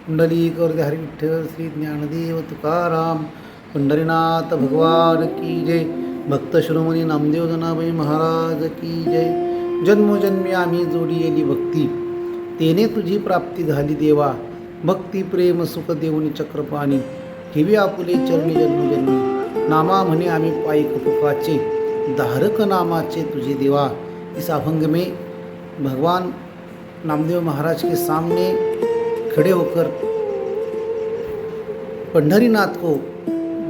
कुंडलिक वरदे हरी विठ्ठल श्री ज्ञानदेव तुकाराम पंढरीनाथ भगवान की जय. भक्त शिरोमणी नामदेव जनाबाई महाराज की जय. जन्मोजन्मी आम्ही जोडीली भक्ती, तेने तुझी प्राप्ती झाली देवा. भक्ती प्रेम सुख देऊनी चक्रपाणी, ठेवी आपुले चरणी जन्मोजन्मी. नामा म्हणे आम्ही पायिक तुकाचे, धारक नामाचे तुझे देवा. इस अभंग में भगवान नामदेव महाराज के सामने खड़े होकर पंढरीनाथ को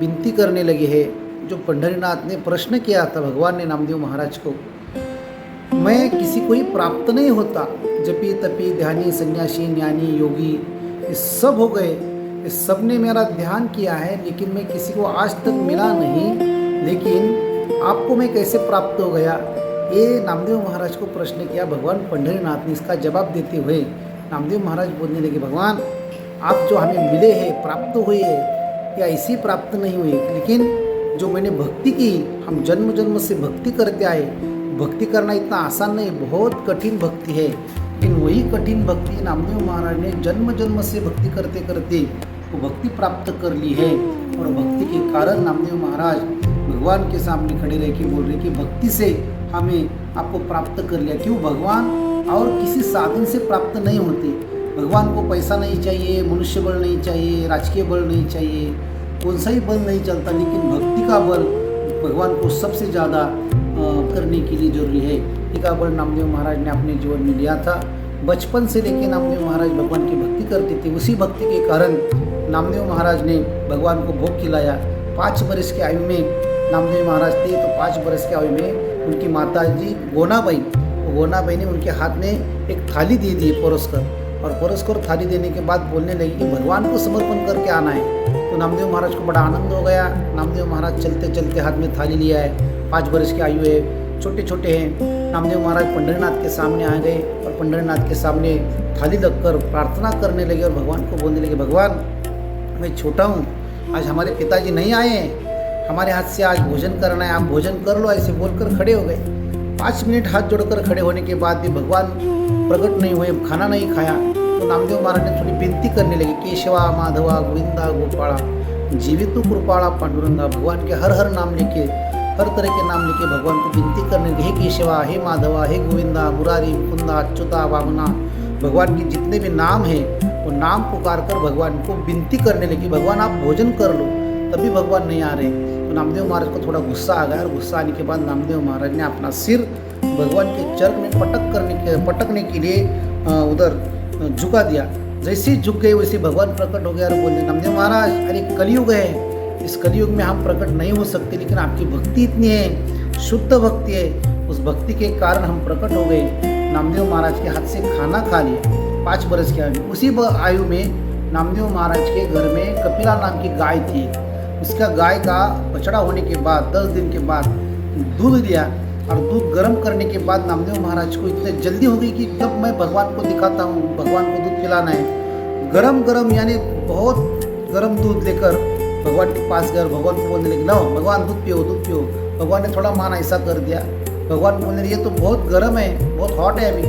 विनती करने लगे हैं. जो पंढरीनाथ ने प्रश्न किया था भगवान ने नामदेव महाराज को, मैं किसी को ही प्राप्त नहीं होता. जपी तपी ध्यानी सन्यासी ज्ञानी योगी ये सब हो गए, ये सब ने मेरा ध्यान किया है, लेकिन मैं किसी को आज तक मिला नहीं. लेकिन आपको मैं कैसे प्राप्त हो गया, ये नामदेव महाराज को प्रश्न किया भगवान पंढरीनाथ ने. इसका जवाब देते हुए नामदेव महाराज बोलने लगे, भगवान आप जो हमें मिले हैं, प्राप्त हुए हैं, या ऐसी प्राप्त नहीं हुई, लेकिन जो मैंने भक्ति की, हम जन्म जन्म से भक्ति करते आए. भक्ति करना इतना आसान नहीं, बहुत कठिन भक्ति है. लेकिन वही कठिन भक्ति नामदेव महाराज ने जन्म जन्म से भक्ति करते करते वो भक्ति प्राप्त कर ली है. और भक्ति के कारण नामदेव महाराज भगवान के सामने खड़े रह के बोल रहे कि भक्ति से हमें आपको प्राप्त कर लिया. क्यों? भगवान और किसी साधन से प्राप्त नहीं होते. भगवान को पैसा नहीं चाहिए, मनुष्य बल नहीं चाहिए, राजकीय बल नहीं चाहिए, कौन सा ही बल नहीं चलता, लेकिन भक्ति का बल भगवान को सबसे ज़्यादा करने के लिए जरूरी है. भक्ति का बल नामदेव महाराज ने अपने जीवन में लिया था. बचपन से लेकर नामदेव महाराज भगवान की भक्ति करते थे. उसी भक्ति के कारण नामदेव महाराज ने भगवान को भोग खिलाया. 5 वर्ष की आयु में नामदेव महाराज थे, तो 5 वर्ष की आयु में उनकी माता जी गोनाबाई ने उनके हाथ में एक थाली दे दी परोसकर. और परोसकर थाली देने के बाद बोलने लगी कि भगवान को समर्पण करके आना है. तो नामदेव महाराज को बड़ा आनंद हो गया. नामदेव महाराज चलते चलते हाथ में थाली लिया है. 5 वर्ष की आयु है, छोटे छोटे हैं. नामदेव महाराज पंढरीनाथ के सामने आ गए और पंढरीनाथ के सामने थाली रखकर प्रार्थना करने लगे और भगवान को बोलने लगे, भगवान मैं छोटा हूँ, आज हमारे पिताजी नहीं आए हैं, हमारे हाथ से आज भोजन करना है, आप भोजन कर लो. ऐसे बोलकर खड़े हो गए. 5 मिनट हाथ जोड़कर खड़े होने के बाद भी भगवान प्रकट नहीं हुए, खाना नहीं खाया. तो नामदेव महाराज ने थोड़ी विनती करने लगे, केशवा माधवा गोविंदा गोपाला जीवित कृपाला पांडुरंगा. भगवान के हर हर नाम लेके, हर तरह के नाम लेके भगवान को विनती करने लगे, हे केशवा, हे माधवा, हे गोविंदा, मुरारी, मुकुंदा, अच्युता, वामना. भगवान के जितने भी नाम हैं वो नाम पुकार कर भगवान को विनती करने लगी, भगवान आप भोजन कर लो. तभी भगवान नहीं आ रहे. तो नामदेव महाराज को थोड़ा गुस्सा आ गया और गुस्सा आने के बाद नामदेव महाराज ने अपना सिर भगवान के चरण में पटकने के लिए उधर झुका दिया. जैसे झुक गए वैसे भगवान प्रकट हो गया और बोले, नामदेव महाराज अरे कलयुग है, इस कलयुग में हम प्रकट नहीं हो सकते, लेकिन आपकी भक्ति इतनी है, शुद्ध भक्ति है, उस भक्ति के कारण हम प्रकट हो गए. नामदेव महाराज के हाथ से खाना खा लिया. 5 वर्ष की आयु में. उसी आयु में नामदेव महाराज के घर में कपिला नाम की गाय थी. उसका गाय का बछड़ा होने के बाद 10 दिन के बाद दूध दिया और दूध गर्म करने के बाद नामदेव महाराज को इतनी जल्दी हो गई कि तब मैं भगवान को दिखाता हूँ, भगवान को दूध पिलाना है. गरम यानी बहुत गर्म दूध लेकर भगवान के पास गए. भगवान को बोलने लगे, लो भगवान दूध पियो. भगवान ने थोड़ा मान ऐसा कर दिया. भगवान बोलने लगे, ये तो बहुत गर्म है, बहुत हॉट है, अभी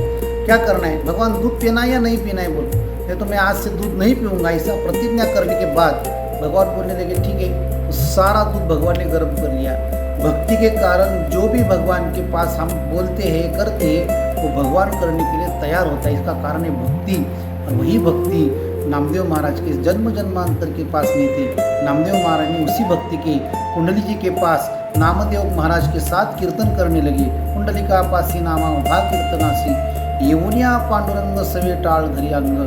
क्या करना है, भगवान दूध पीना है या नहीं पीना है. बोलो, ये तो मैं आज से दूध नहीं पीऊँगा. ऐसा प्रतिज्ञा करने के बाद भगवान बोलने लगे, ठीक है. तो सारा दूध भगवान ने गर्म कर लिया. भक्ति के कारण जो भी भगवान के पास हम बोलते हैं, करते हैं, वो भगवान करने के लिए तैयार होता है. इसका कारण है भक्ति. और वही भक्ति नामदेव महाराज के जन्म जन्मांतर के पास नहीं थी. नामदेव महाराज ने उसी भक्ति के कुंडली जी के पास नामदेव महाराज के साथ कीर्तन करने लगे. कुंडलिका पासी नामा उभा कीर्तनासी, येऊनिया पांडुरंग सवे टाळ धरी अंग.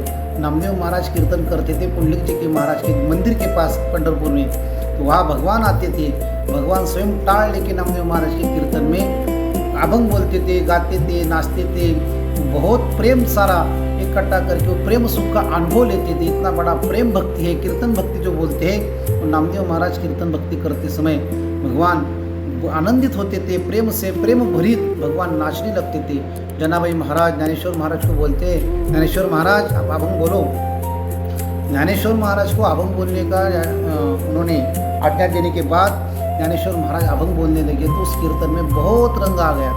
नामदेव महाराज कीर्तन करते थे पुंडलिक जी के महाराज के मंदिर के पास पंढरपुर में. तो वहाँ भगवान आते थे. भगवान स्वयं टाळ लेके नामदेव महाराज के कीर्तन में अभंग बोलते थे, गाते थे, नाचते थे. बहुत प्रेम सारा इकट्ठा करके वो प्रेम सुख का अनुभव लेते थे. इतना बड़ा प्रेम भक्ति है, कीर्तन भक्ति जो बोलते हैं. और नामदेव महाराज कीर्तन भक्ति करते समय भगवान आनंदित होते थे. प्रेम से प्रेम भरित भगवान नाचने लगते थे. जनाबाई महाराज ज्ञानेश्वर महाराज को बोलते, ज्ञानेश्वर महाराज आप अभंग बोलो. ज्ञानेश्वर महाराज को अभंग बोलने का उन्होंने आज्ञा देने के बाद ज्ञानेश्वर महाराज अभंग बोलने लगे. तो उस कीर्तन में बहुत रंग आ गया.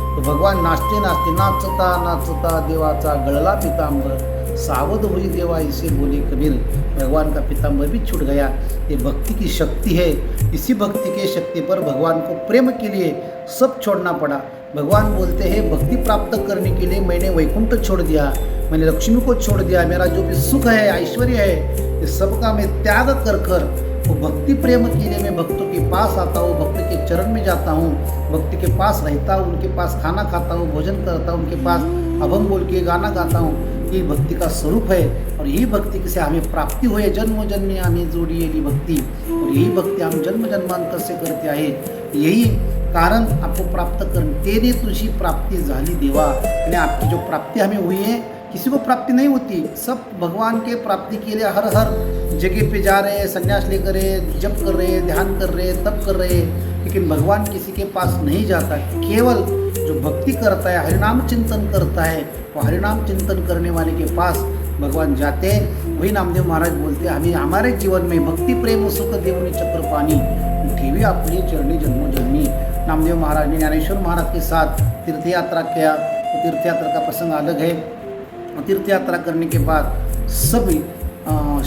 तो भगवान नाचते नाचते, नाचता नाचता देवाचा गळला पितांबर, सावध हुई देवा इसे बोले कबीर। भगवान का पीताम्बर भी छूट गया। ये भक्ति की शक्ति है। इसी भक्ति के शक्ति पर भगवान को प्रेम के लिए सब छोड़ना पड़ा। भगवान बोलते हैं भक्ति प्राप्त करने के लिए मैंने वैकुंठ छोड़ दिया, मैंने लक्ष्मी को छोड़ दिया, मेरा जो भी सुख है ऐश्वर्य है ये सबका मैं त्याग कर कर वो भक्ति प्रेम के लिए मैं भक्तों के पास आता हूँ, भक्त के चरण में जाता हूँ, भक्ति के पास रहता हूँ, उनके पास खाना खाता हूँ, भोजन करता हूँ, उनके पास अभंग बोल के गाना गाता हूँ। ये भक्ति का स्वरूप है और यही भक्ति से हमें प्राप्ति हुई। जन्म जन्मी हमें जोड़ी येली भक्ती, और यही भक्ति हम जन्म जन्मांतर से करते आहे। यही कारण आपको प्राप्त करणे, तेने तुझी प्राप्ति झाली देवा। यानी आपकी जो प्राप्ति हमें हुई है किसी को प्राप्ति नहीं होती, सब भगवान के प्राप्ति के लिए हर हर जगह पे जा रहे हैं, संन्यास लेकर रहे, जप कर रहे हैं, ध्यान कर रहे हैं, तप कर रहे हैं, लेकिन भगवान किसी के पास नहीं जाता। केवल जो भक्ति करता है, हरिनाम चिंतन करता है, वो हरिनाम चिंतन करने वाले के पास भगवान जाते हैं। वही नामदेव महाराज बोलते हैं हमें हमारे जीवन में भक्ति प्रेम सुख देवनी चक्र पानी ठेवी अपनी चरणी जन्मोजन्मी। नामदेव महाराज ने ज्ञानेश्वर महाराज के साथ तीर्थ यात्रा किया। तो तीर्थ यात्रा का प्रसंग अलग है। तीर्थ यात्रा करने के बाद सभी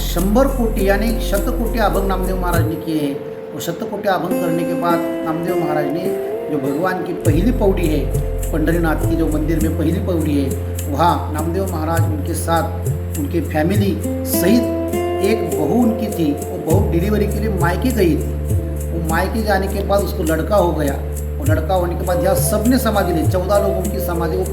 100 कोटि यानी 100 कोटि अभंग नामदेव महाराज ने किए हैं। वो 100 कोटि अभंग करने के बाद नामदेव महाराज ने जो भगवान की पहली पौड़ी है, पंढरीनाथ की जो मंदिर में पहली पौड़ी है, वहाँ नामदेव महाराज उनके साथ उनके फैमिली सहित एक बहू उनकी थी। वो बहू डिलीवरी के लिए मायके गई थी। वो मायके जाने के बाद उसको लड़का हो गया। और लड़का होने के बाद यहाँ सबने समाधि ली, 14 लोगों की समाधि वो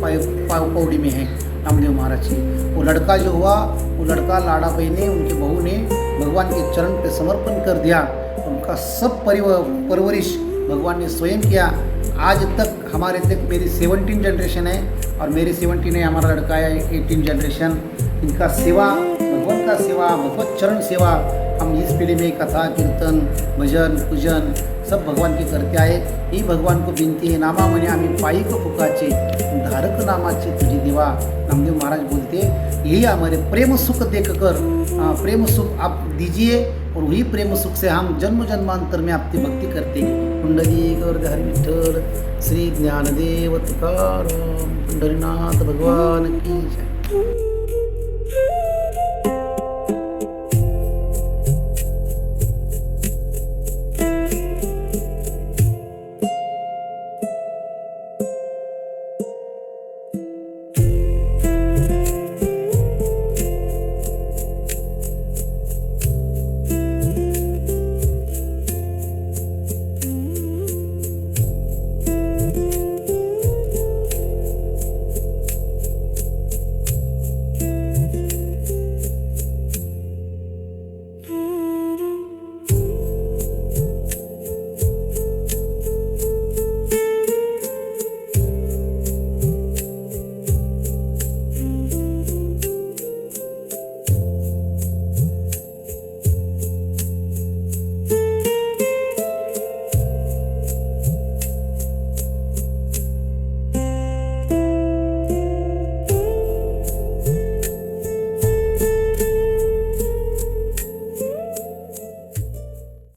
पौड़ी में है नामदेव महाराज की। वो लड़का जो हुआ वो लड़का लाड़ा बहन ने उनके बहू ने भगवान के चरण पे समर्पण कर दिया। उनका सब परवरिश भगवान ने स्वयं किया। आज तक हमारे तक मेरी 17 जनरेशन है और मेरी 17 है, हमारा लड़का है 18 जनरेशन। इनका सेवा, भगवान का सेवा, भगवत चरण सेवा हम इस पीढ़ी में कथा कीर्तन भजन पूजन सब भगवान के करते आए। ही भगवान को विनती है नामा म्हणे आम्ही पायी को फुकाचे धारक नामाचे तुझे देवा। नामदेव महाराज बोलते यही हमारे प्रेम सुख देख कर प्रेम सुख आप दीजिए और वही प्रेम सुख से हम जन्म जन्मांतर में आपकी भक्ति करते हैं। कुंडली गौर हरि विठ्ठल श्री ज्ञानदेव तुकाराम पंढरीनाथ भगवान की जय।